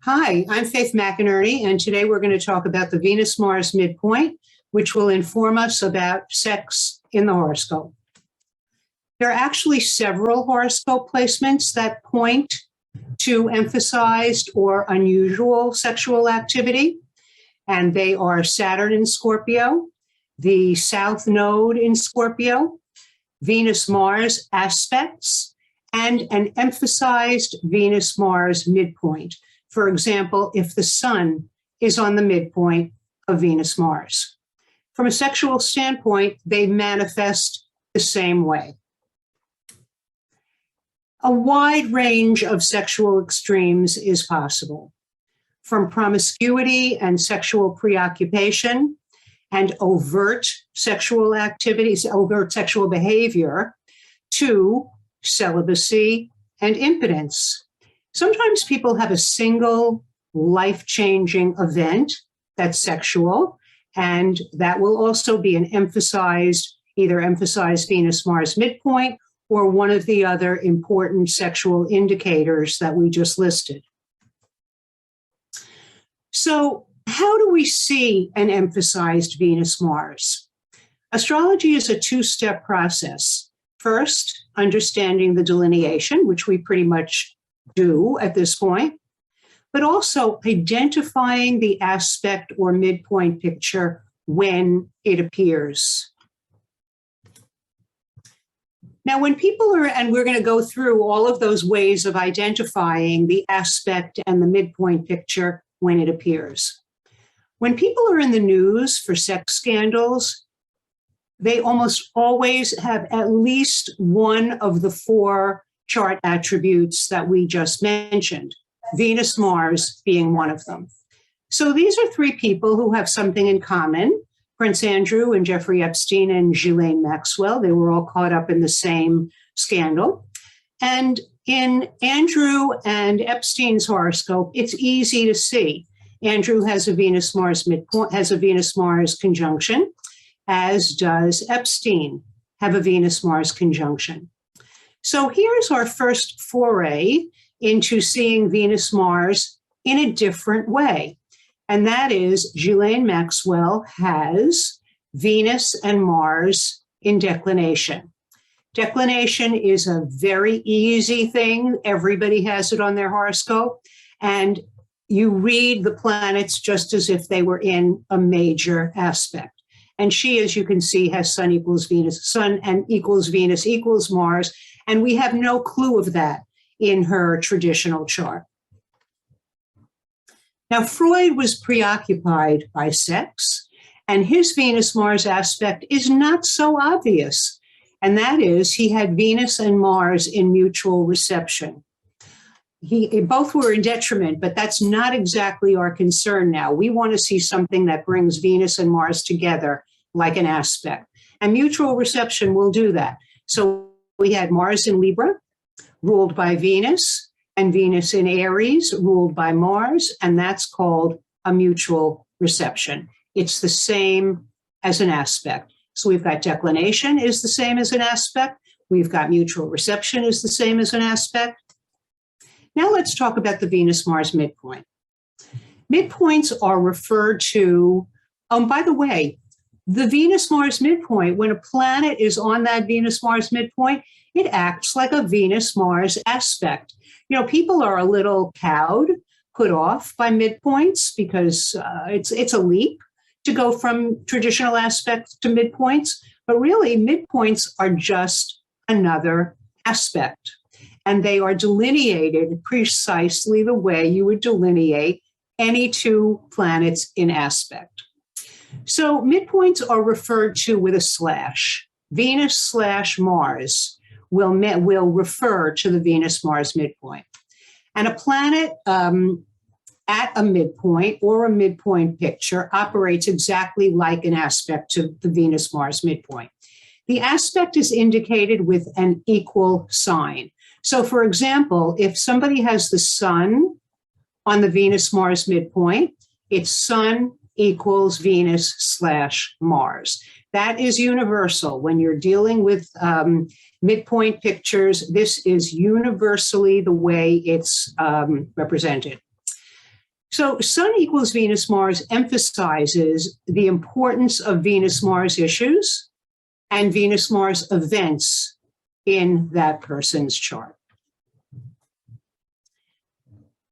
Hi, I'm Faith McInerney, and today we're going to talk about the Venus-Mars midpoint, which will inform us about sex in the horoscope. There are actually several horoscope placements that point to emphasized or unusual sexual activity, and they are Saturn in Scorpio, the South Node in Scorpio, Venus-Mars aspects, and an emphasized Venus-Mars midpoint. For example, if the sun is on the midpoint of Venus-Mars. From a sexual standpoint, they manifest the same way. A wide range of sexual extremes is possible, from promiscuity and sexual preoccupation and overt sexual activities, overt sexual behavior, to celibacy and impotence. Sometimes people have a single life-changing event that's sexual, and that will also be an either emphasized Venus-Mars midpoint or one of the other important sexual indicators that we just listed. So how do we see an emphasized Venus-Mars? Astrology is a two-step process. First, understanding the delineation, which we pretty much do at this point, but also identifying the aspect or midpoint picture when it appears. Now, when people are, and we're going to go through all of those ways of identifying the aspect and the midpoint picture when it appears. When people are in the news for sex scandals, they almost always have at least one of the four chart attributes that we just mentioned, Venus-Mars being one of them. So these are three people who have something in common: Prince Andrew and Jeffrey Epstein and Ghislaine Maxwell. They were all caught up in the same scandal. And in Andrew and Epstein's horoscope, it's easy to see. Andrew has a Venus-Mars midpoint, has a Venus-Mars conjunction, as does Epstein have a Venus-Mars conjunction. So here's our first foray into seeing Venus-Mars in a different way. And that is Ghislaine Maxwell has Venus and Mars in declination. Declination is a very easy thing. Everybody has it on their horoscope. And you read the planets just as if they were in a major aspect. And she, as you can see, has Sun equals Venus, Sun and equals Venus equals Mars. And we have no clue of that in her traditional chart. Now, Freud was preoccupied by sex, and his Venus-Mars aspect is not so obvious. And that is, he had Venus and Mars in mutual reception. Both were in detriment, but that's not exactly our concern now. We want to see something that brings Venus and Mars together like an aspect. And mutual reception will do that. So we had Mars in Libra, ruled by Venus, and Venus in Aries, ruled by Mars, and that's called a mutual reception. It's the same as an aspect. So we've got declination is the same as an aspect. We've got mutual reception is the same as an aspect. Now let's talk about the Venus-Mars midpoint. Midpoints are referred to, by the way, the Venus-Mars midpoint, when a planet is on that Venus-Mars midpoint, it acts like a Venus-Mars aspect. You know, people are a little cowed, put off by midpoints because it's a leap to go from traditional aspects to midpoints. But really, midpoints are just another aspect. And they are delineated precisely the way you would delineate any two planets in aspect. So midpoints are referred to with a slash. Venus/Mars will refer to the Venus-Mars midpoint. And a planet at a midpoint or a midpoint picture operates exactly like an aspect to the Venus-Mars midpoint. The aspect is indicated with an equal sign. So for example, if somebody has the sun on the Venus-Mars midpoint, it's Sun equals Venus/Mars. That is universal. When you're dealing with midpoint pictures, this is universally the way it's represented. So Sun equals Venus Mars emphasizes the importance of Venus Mars issues and Venus Mars events in that person's chart.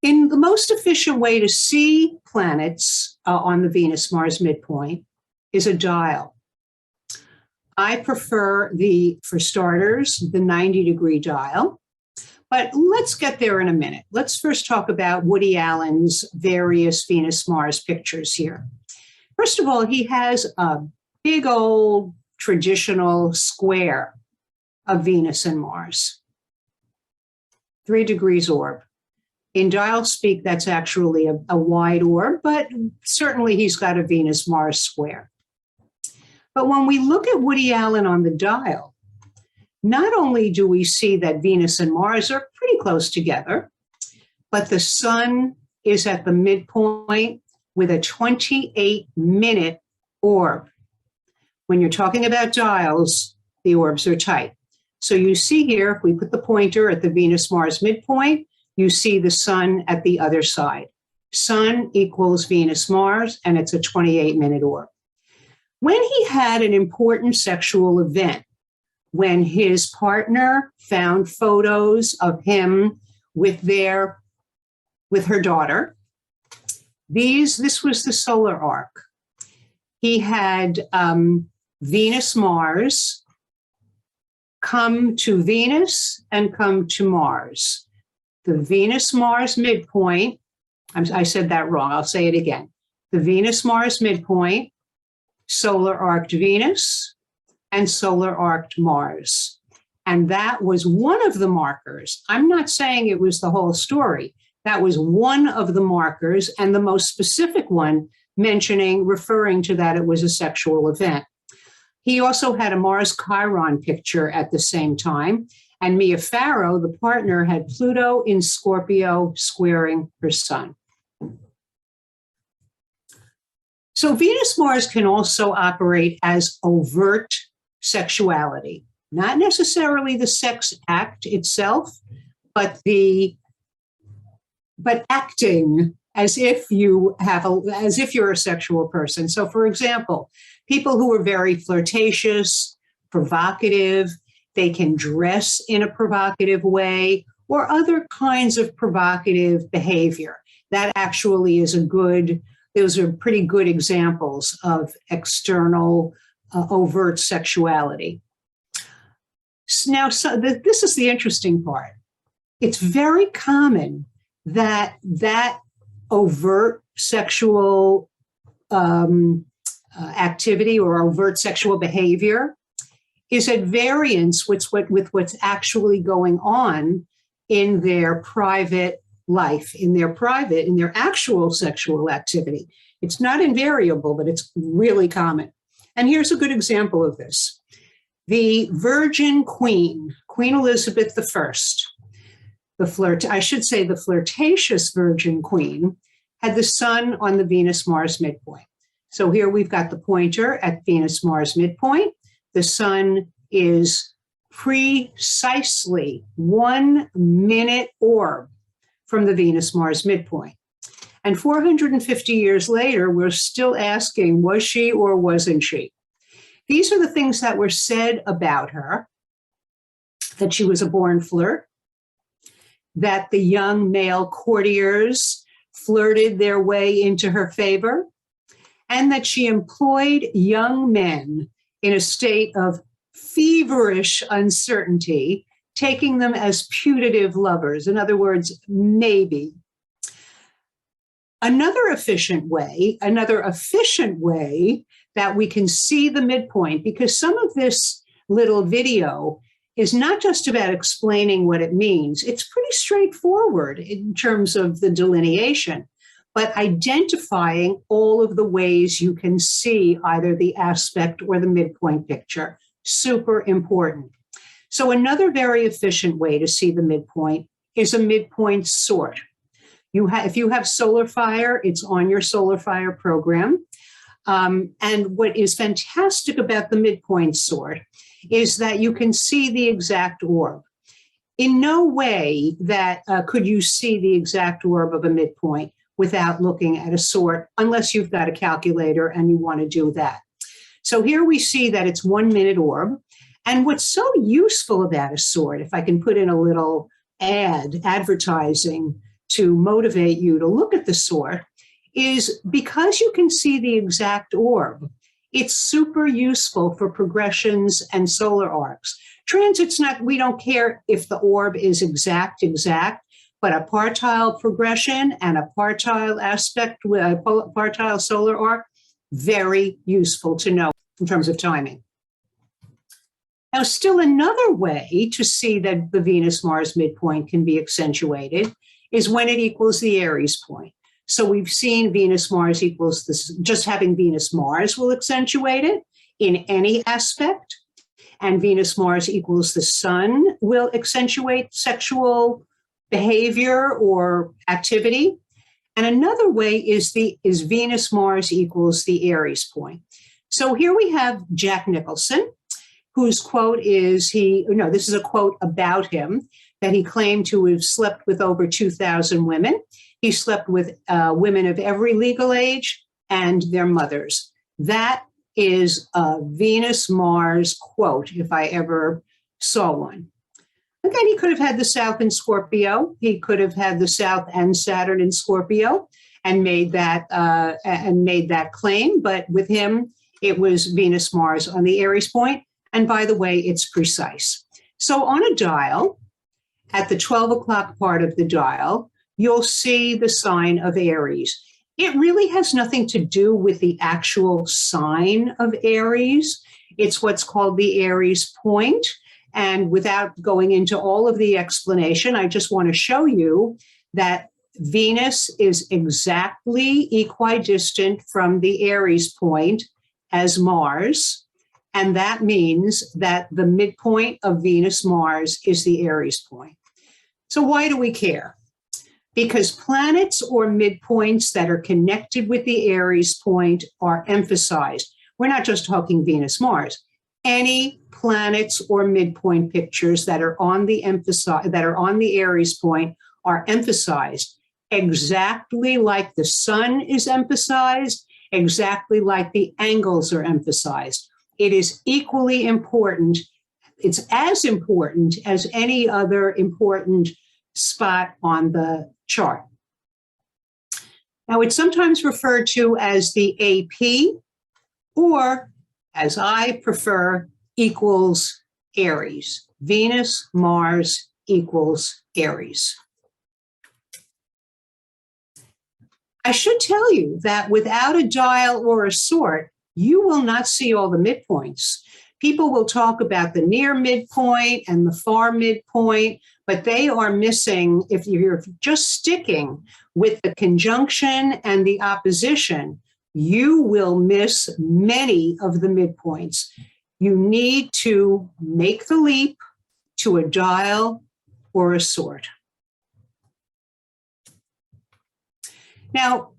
In the most efficient way to see planets on the Venus Mars midpoint is a dial. I prefer for starters, the 90-degree dial. But let's get there in a minute. Let's first talk about Woody Allen's various Venus-Mars pictures here. First of all, he has a big old traditional square of Venus and Mars. 3 degrees orb. In dial speak, that's actually a wide orb, but certainly he's got a Venus-Mars square. But when we look at Woody Allen on the dial, not only do we see that Venus and Mars are pretty close together, but the Sun is at the midpoint with a 28-minute orb. When you're talking about dials, the orbs are tight. So you see here, if we put the pointer at the Venus-Mars midpoint, you see the Sun at the other side. Sun equals Venus-Mars, and it's a 28-minute orb. When he had an important sexual event, when his partner found photos of him with her daughter, this was the solar arc. He had Venus, Mars come to Venus and come to Mars. The Venus-Mars midpoint, I said that wrong, I'll say it again. The Venus-Mars midpoint, solar arced Venus, and solar arced Mars. And that was one of the markers. I'm not saying it was the whole story. That was one of the markers, and the most specific one referring to that it was a sexual event. He also had a Mars Chiron picture at the same time, and Mia Farrow, the partner, had Pluto in Scorpio squaring her Sun. So Venus-Mars can also operate as overt sexuality, not necessarily the sex act itself, but acting as if you're a sexual person. So, for example, people who are very flirtatious, provocative, they can dress in a provocative way, or other kinds of provocative behavior. That actually is those are pretty good examples of external overt sexuality. Now, this is the interesting part. It's very common that overt sexual activity or overt sexual behavior is at variance with what's actually going on in their private life, in their actual sexual activity. It's not invariable, but it's really common. And here's a good example of this. The Virgin Queen, Queen Elizabeth I, the flirtatious Virgin Queen, had the Sun on the Venus-Mars midpoint. So here we've got the pointer at Venus-Mars midpoint. The Sun is precisely 1 minute orb from the Venus-Mars midpoint. And 450 years later, we're still asking, was she or wasn't she? These are the things that were said about her: that she was a born flirt, that the young male courtiers flirted their way into her favor, and that she employed young men in a state of feverish uncertainty, taking them as putative lovers. In other words, maybe. Another efficient way that we can see the midpoint, because some of this little video is not just about explaining what it means. It's pretty straightforward in terms of the delineation, but identifying all of the ways you can see either the aspect or the midpoint picture, super important. So another very efficient way to see the midpoint is a midpoint sort. If you have solar fire, it's on your solar fire program. And what is fantastic about the midpoint sort is that you can see the exact orb. In no way that could you see the exact orb of a midpoint without looking at a sort, unless you've got a calculator and you want to do that. So here we see that it's 1 minute orb. And what's so useful about a sort, if I can put in a little advertising to motivate you to look at the sort, is because you can see the exact orb, it's super useful for progressions and solar arcs. Transits, we don't care if the orb is exact, but a partile progression and a partile aspect, a partile solar arc, very useful to know in terms of timing. Now, still another way to see that the Venus-Mars midpoint can be accentuated is when it equals the Aries point. So we've seen Venus-Mars equals this, just having Venus-Mars will accentuate it in any aspect, and Venus-Mars equals the Sun will accentuate sexual behavior or activity. And another way is Venus-Mars equals the Aries point. So here we have Jack Nicholson, whose quote is, this is a quote about him, that he claimed to have slept with over 2,000 women. He slept with women of every legal age and their mothers. That is a Venus-Mars quote, if I ever saw one. Again, he could have had the South in Scorpio. He could have had the South and Saturn in Scorpio and made that claim. But with him, it was Venus-Mars on the Aries point. And by the way, it's precise. So on a dial, at the 12 o'clock part of the dial, you'll see the sign of Aries. It really has nothing to do with the actual sign of Aries. It's what's called the Aries point. And without going into all of the explanation, I just want to show you that Venus is exactly equidistant from the Aries point as Mars. And that means that the midpoint of Venus-Mars is the Aries point. So why do we care? Because planets or midpoints that are connected with the Aries point are emphasized. We're not just talking Venus-Mars. Any planets or midpoint pictures that are on the Aries point are emphasized exactly like the Sun is emphasized, exactly like the angles are emphasized. It is equally important. It's as important as any other important spot on the chart. Now, it's sometimes referred to as the AP, or as I prefer, equals Aries. Venus, Mars equals Aries. I should tell you that without a dial or a sort, you will not see all the midpoints. People will talk about the near midpoint and the far midpoint, but they are missing, if you're just sticking with the conjunction and the opposition, you will miss many of the midpoints. You need to make the leap to a dial or a sort. Now,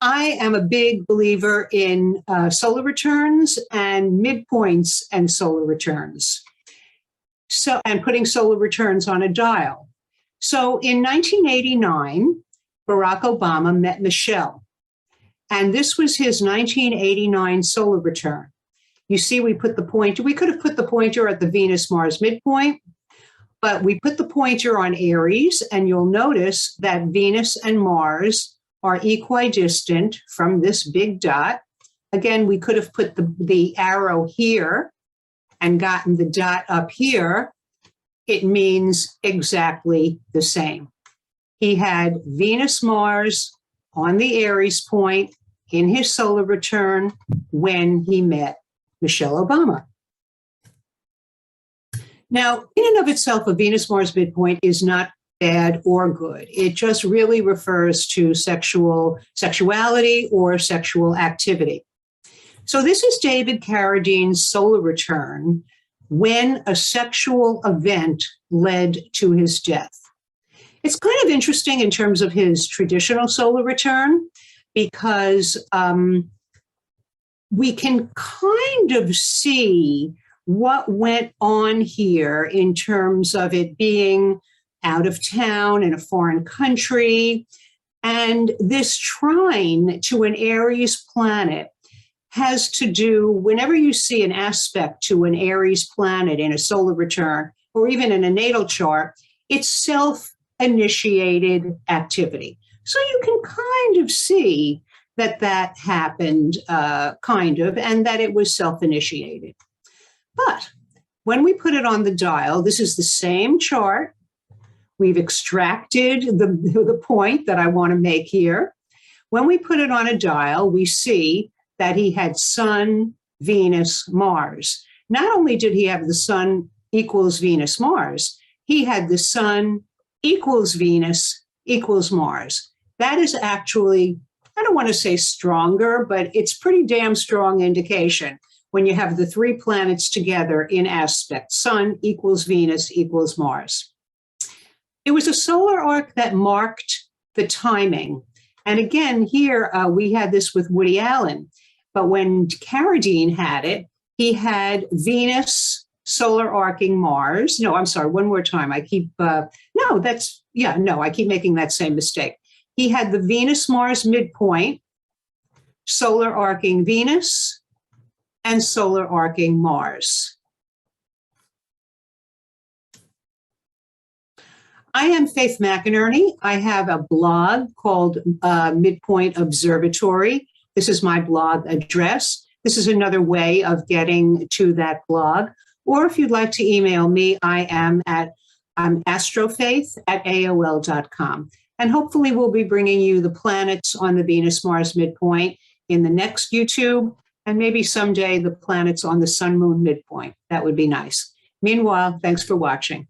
I am a big believer in solar returns and midpoints and solar returns. And putting solar returns on a dial. So in 1989, Barack Obama met Michelle, and this was his 1989 solar return. You see, we could have put the pointer at the Venus-Mars midpoint, but we put the pointer on Aries, and you'll notice that Venus and Mars are equidistant from this big dot. Again, we could have put the arrow here and gotten the dot up here. It means exactly the same. He had Venus-Mars on the Aries point in his solar return when he met Michelle Obama. Now, in and of itself, a Venus-Mars midpoint is not bad or good. It just really refers to sexuality or sexual activity. So this is David Carradine's solar return when a sexual event led to his death. It's kind of interesting in terms of his traditional solar return because we can kind of see what went on here in terms of it being out of town in a foreign country. And this trine to an Aries planet has to do, whenever you see an aspect to an Aries planet in a solar return or even in a natal chart, it's self-initiated activity. So you can kind of see that that happened, kind of, and that it was self-initiated. But when we put it on the dial, this is the same chart. We've extracted the point that I want to make here. When we put it on a dial, we see that he had Sun, Venus, Mars. Not only did he have the Sun equals Venus, Mars, he had the Sun equals Venus equals Mars. That is actually, I don't want to say stronger, but it's pretty damn strong indication when you have the three planets together in aspect, Sun equals Venus equals Mars. It was a solar arc that marked the timing. And again, here we had this with Woody Allen. But when Carradine had it, he had Venus solar arcing Mars. No, I'm sorry, one more time. I keep making that same mistake. He had the Venus-Mars midpoint, solar arcing Venus, and solar arcing Mars. I am Faith McInerney. I have a blog called Midpoint Observatory. This is my blog address. This is another way of getting to that blog. Or if you'd like to email me, I'm astrofaith@aol.com. And hopefully we'll be bringing you the planets on the Venus-Mars midpoint in the next YouTube, and maybe someday the planets on the Sun-Moon midpoint. That would be nice. Meanwhile, thanks for watching.